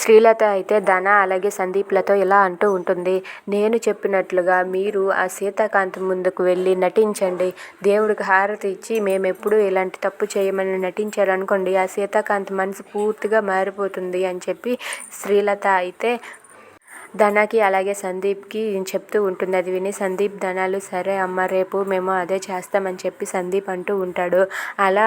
శ్రీలత అయితే ధన అలాగే సందీప్లతో ఇలా అంటూ ఉంటుంది. నేను చెప్పినట్లుగా మీరు ఆ సీతాకాంత్ ముందుకు వెళ్ళి నటించండి. దేవుడికి హారతి ఇచ్చి మేమెప్పుడు ఇలాంటి తప్పు చేయమని నటించారనుకోండి, ఆ సీతాకాంత్ మనసు పూర్తిగా మారిపోతుంది అని చెప్పి శ్రీలత అయితే ధనకి అలాగే సందీప్కి చెప్తూ ఉంటుంది. అది విని సందీప్ ధనాలు సరే అమ్మ రేపు మేము అదే చేస్తామని చెప్పి సందీప్ అంటూ ఉంటాడు. అలా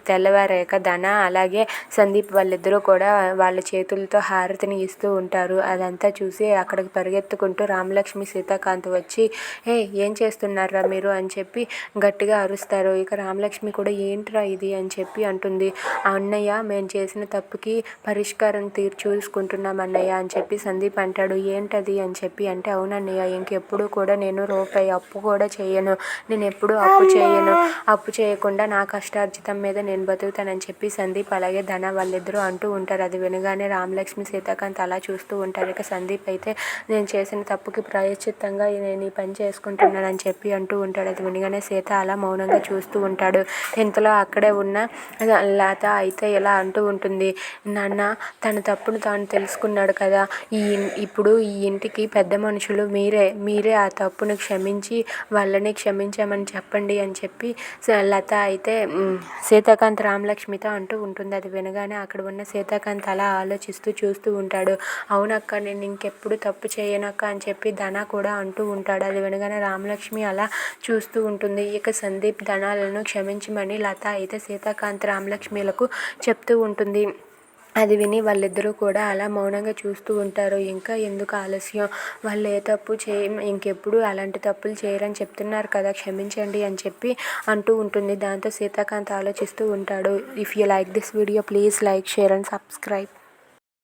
తెల్లవారాక ధన అలాగే సందీప్ వాళ్ళిద్దరూ కూడా వాళ్ళ చేతులతో హారతిని ఇస్తూ ఉంటారు. అదంతా చూసి అక్కడికి పరిగెత్తుకుంటూ రామలక్ష్మి సీతాకాంత్ వచ్చి ఏం చేస్తున్నారా మీరు అని చెప్పి గట్టిగా అరుస్తారు. ఇక రామలక్ష్మి కూడా ఏంట్రా ఇది అని చెప్పి అంటుంది. అన్నయ్య మేము చేసిన తప్పుకి పరిష్కారం చూసుకుంటున్నాం అన్నయ్య అని చెప్పి సందీప్ అంటాడు. ఏంటది అని చెప్పి అంటే, అవునన్నయ్య ఇంకెప్పుడు కూడా నేను రూపాయి అప్పు కూడా చేయను, నేను ఎప్పుడు అప్పు చేయను, అప్పు చేయకుండా నా కష్టార్జితం మీద నేను బతుకుతానని చెప్పి సందీప్ అలాగే ధన వాళ్ళిద్దరూ అంటూ ఉంటారు. అది వినగానే రామలక్ష్మి సీతాకాంత్ అలా చూస్తూ ఉంటారు. ఇక సందీప్ అయితే నేను చేసిన తప్పుకి ప్రాయశ్చిత్తంగా నేను ఈ పని చేసుకుంటున్నానని చెప్పి అంటూ ఉంటాడు. అది వినగానే సీత అలా మౌనంగా చూస్తూ ఉంటాడు. ఇంతలో అక్కడే ఉన్న లత అయితే ఇలా అంటూ ఉంటుంది. నాన్న తన తప్పును తాను తెలుసుకున్నాడు కదా, ఇప్పుడు ఈ ఇంటికి పెద్ద మనుషులు మీరే ఆ తప్పును క్షమించి వాళ్ళని క్షమించామని చెప్పండి అని చెప్పి లత అయితే సీతాకాంత్ రామలక్ష్మితో అంటూ ఉంటుంది. అది వినగానే అక్కడ ఉన్న సీతాకాంత్ అలా ఆలోచిస్తూ చూస్తూ ఉంటాడు. అవునక్క నేను ఇంకెప్పుడు తప్పు చేయనక్క అని చెప్పి ధన కూడా అంటూ ఉంటాడు. అది వినగానే రామలక్ష్మి అలా చూస్తూ ఉంటుంది. ఇక సందీప్ ధనాలను క్షమించమని లత అయితే సీతాకాంత్ రామలక్ష్మిలకు చెప్తూ ఉంటుంది. అది విని వాళ్ళిద్దరూ కూడా అలా మౌనంగా చూస్తూ ఉంటారు. ఇంకా ఎందుకు ఆలస్యం, వాళ్ళు ఏ తప్పు ఇంకెప్పుడు అలాంటి తప్పులు చేయరని చెప్తున్నారు కదా, క్షమించండి అని చెప్పి అంటూ ఉంటుంది. దాంతో సీతాకాంత్ ఆలోచిస్తూ ఉంటాడు. If you like this video please like, share and subscribe.